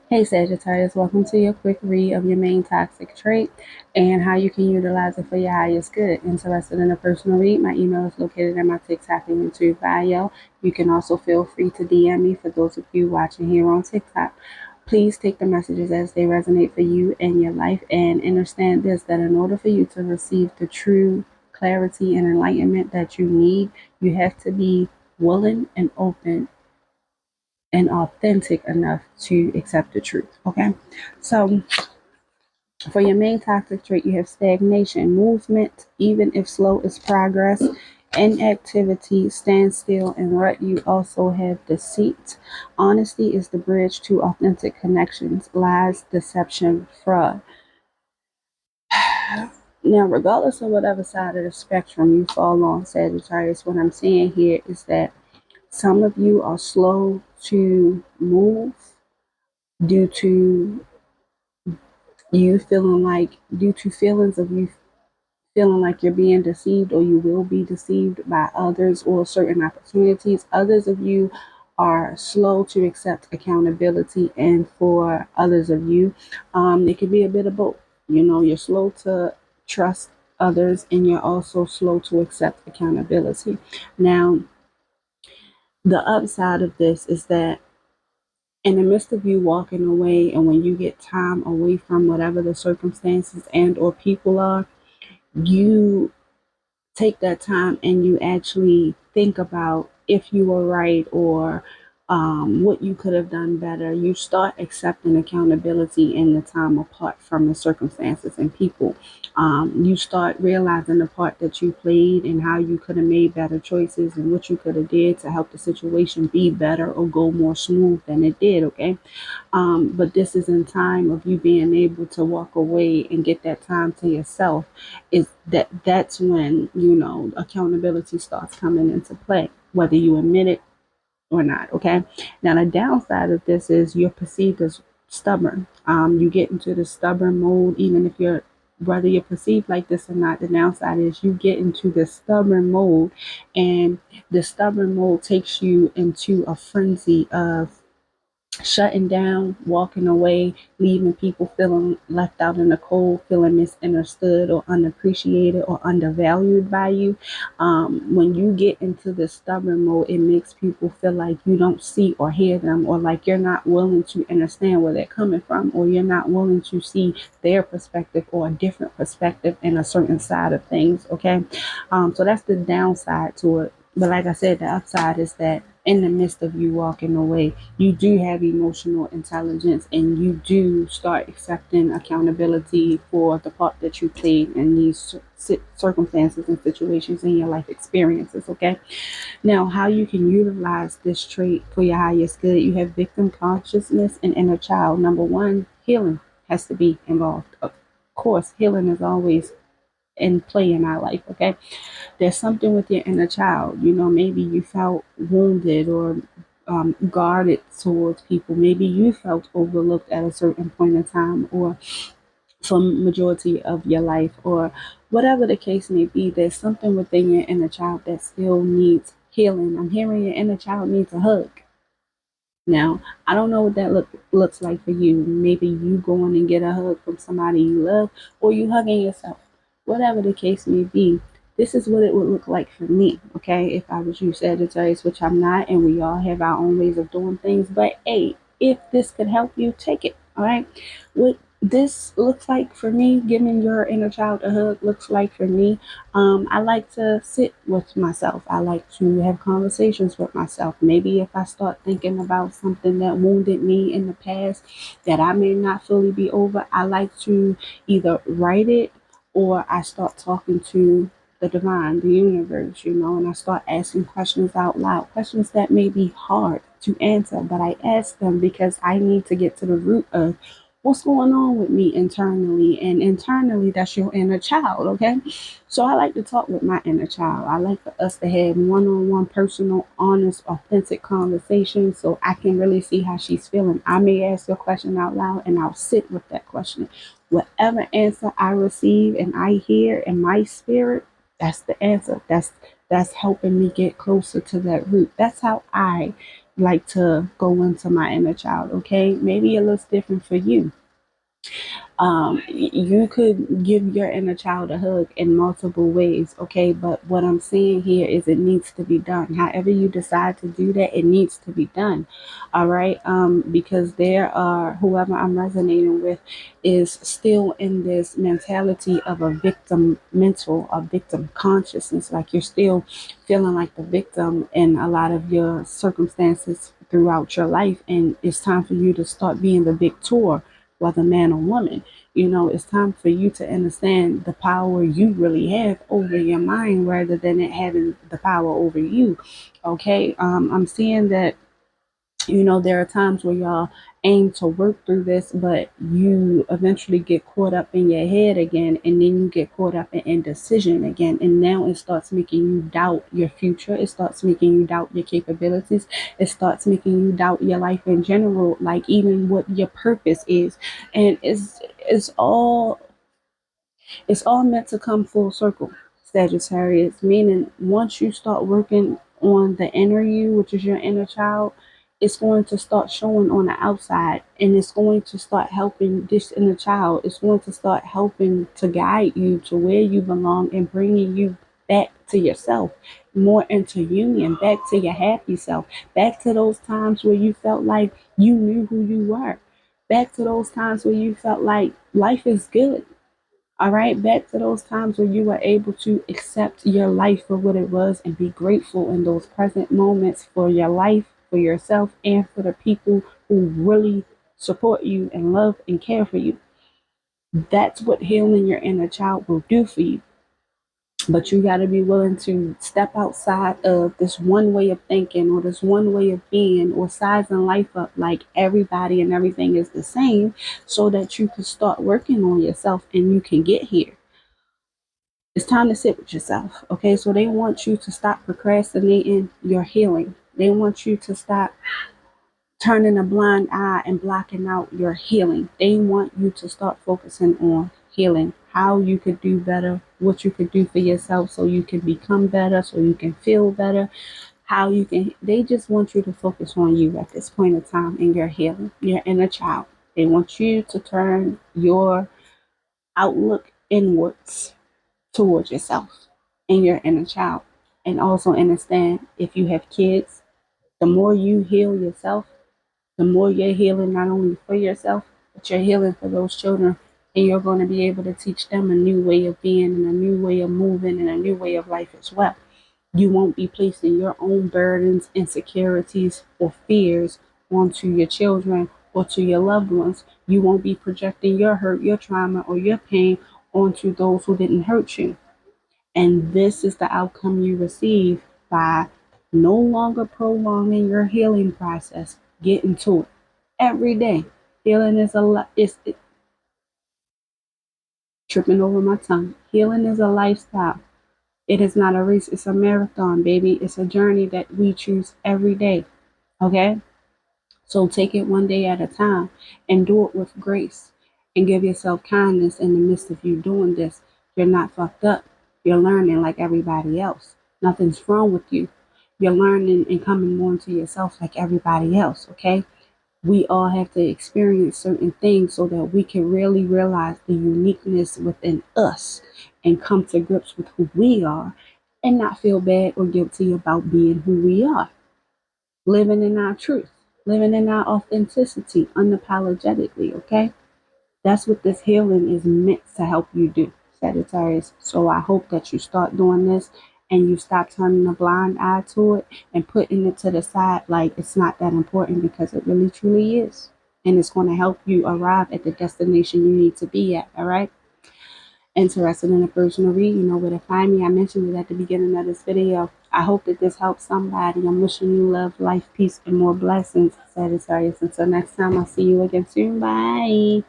Hey Sagittarius, welcome to your quick read of your main toxic trait and how you can utilize it for your highest good. Interested in a personal read? My email is located in my TikTok and YouTube bio. You can also feel free to DM me for those of you watching here on TikTok. Please take the messages as they resonate for you and your life and understand this that in order for you to receive the true clarity and enlightenment that you need, you have to be willing and open and authentic enough to accept the truth. Okay. So for your main toxic trait, you have stagnation, movement, even if slow, is progress. Inactivity, standstill, and rut. You also have deceit. Honesty is the bridge to authentic connections. Lies, deception, fraud. Now, regardless of whatever side of the spectrum you fall on, Sagittarius, what I'm saying here is that some of you are slow to move due to due to feelings of you feeling like you're being deceived or you will be deceived by others or certain opportunities. Others of you are slow to accept accountability, and for others of you, it could be a bit of both. You know, you're slow to trust others and you're also slow to accept accountability. Now, the upside of this is that in the midst of you walking away and when you get time away from whatever the circumstances and or people are, you take that time and you actually think about if you were right or what you could have done better. You start accepting accountability in the time apart from the circumstances and people. You start realizing the part that you played and how you could have made better choices and what you could have did to help the situation be better or go more smooth than it did. Okay. But this is in time of you being able to walk away and get that time to yourself. Is that's when accountability starts coming into play, whether you admit it or not. Okay. Now the downside of this is you're perceived as stubborn. You get into the stubborn mode, even if you're whether you're perceived like this or not. The downside is you get into the stubborn mode, and the stubborn mode takes you into a frenzy of shutting down, walking away, leaving people feeling left out in the cold, feeling misunderstood or unappreciated or undervalued by you. When you get into the stubborn mode, it makes people feel like you don't see or hear them, or like you're not willing to understand where they're coming from, or you're not willing to see their perspective or a different perspective in a certain side of things. Okay. So that's the downside to it. But like I said, the upside is that in the midst of you walking away, you do have emotional intelligence and you do start accepting accountability for the part that you played in these circumstances and situations in your life experiences. Okay. Now, how you can utilize this trait for your highest good, you have victim consciousness and inner child. Number one, healing has to be involved. Of course, healing is always in play in our life. Okay. There's something with your inner child. You know, maybe you felt wounded or guarded towards people. Maybe you felt overlooked at a certain point in time or for majority of your life, or whatever the case may be. There's something within your inner child that still needs healing. I'm hearing your inner child needs a hug. Now, I don't know what that looks like for you. Maybe you going and get a hug from somebody you love, or you hugging yourself. Whatever the case may be, this is what it would look like for me. Okay, if I was you, Sagittarius, which I'm not, and we all have our own ways of doing things. But hey, if this could help you, take it. All right. What this looks like for me, giving your inner child a hug looks like for me, I like to sit with myself. I like to have conversations with myself. Maybe if I start thinking about something that wounded me in the past that I may not fully be over, I like to either write it or I start talking to the divine, the universe, and I start asking questions out loud, questions that may be hard to answer, but I ask them because I need to get to the root of what's going on with me internally. And internally, that's your inner child. Okay. So I like to talk with my inner child. I like for us to have one-on-one, personal, honest, authentic conversations so I can really see how she's feeling. I may ask a question out loud and I'll sit with that question. Whatever answer I receive and I hear in my spirit, that's the answer. That's helping me get closer to that root. That's how I like to go into my inner child, okay? Maybe it looks different for you. You could give your inner child a hug in multiple ways, okay? But what I'm saying here is it needs to be done. However you decide to do that, it needs to be done, all right? Because there are, whoever I'm resonating with is still in this mentality of a victim mental, a victim consciousness. Like you're still feeling like the victim in a lot of your circumstances throughout your life, and it's time for you to start being the victor, whether man or woman. It's time for you to understand the power you really have over your mind rather than it having the power over you. Okay. I'm seeing that, there are times where y'all aim to work through this, but you eventually get caught up in your head again, and then you get caught up in indecision again. And now it starts making you doubt your future. It starts making you doubt your capabilities. It starts making you doubt your life in general, like even what your purpose is. And it's all meant to come full circle, Sagittarius, meaning once you start working on the inner you, which is your inner child, it's going to start showing on the outside, and it's going to start helping this inner child. It's going to start helping to guide you to where you belong and bringing you back to yourself, more into union, back to your happy self, back to those times where you felt like you knew who you were, back to those times where you felt like life is good. All right, back to those times where you were able to accept your life for what it was and be grateful in those present moments for your life, for yourself, and for the people who really support you and love and care for you. That's what healing your inner child will do for you. But you got to be willing to step outside of this one way of thinking or this one way of being or sizing life up like everybody and everything is the same so that you can start working on yourself and you can get here. It's time to sit with yourself. Okay, so they want you to stop procrastinating your healing. They want you to stop turning a blind eye and blocking out your healing. They want you to start focusing on healing, how you could do better, what you could do for yourself so you can become better, so you can feel better, how you can. They just want you to focus on you at this point in time in your healing, your inner child. They want you to turn your outlook inwards towards yourself and your inner child. And also understand, if you have kids, the more you heal yourself, the more you're healing not only for yourself, but you're healing for those children. And you're going to be able to teach them a new way of being and a new way of moving and a new way of life as well. You won't be placing your own burdens, insecurities, or fears onto your children or to your loved ones. You won't be projecting your hurt, your trauma, or your pain onto those who didn't hurt you. And this is the outcome you receive by no longer prolonging your healing process. Get into it every day. Healing is a lot. It's tripping over my tongue. Healing is a lifestyle. It is not a race. It's a marathon, baby. It's a journey that we choose every day. Okay? So take it one day at a time and do it with grace and give yourself kindness in the midst of you doing this. You're not fucked up. You're learning like everybody else. Nothing's wrong with you. You're learning and coming more into yourself like everybody else, okay? We all have to experience certain things so that we can really realize the uniqueness within us and come to grips with who we are and not feel bad or guilty about being who we are, living in our truth, living in our authenticity unapologetically, okay? That's what this healing is meant to help you do, Sagittarius. So I hope that you start doing this and you stop turning a blind eye to it and putting it to the side like it's not that important, because it really truly is. And it's going to help you arrive at the destination you need to be at, all right? Interested in a personal read, you know where to find me. I mentioned it at the beginning of this video. I hope that this helps somebody. I'm wishing you love, life, peace, and more blessings, Sagittarius. Until next time, I'll see you again soon. Bye.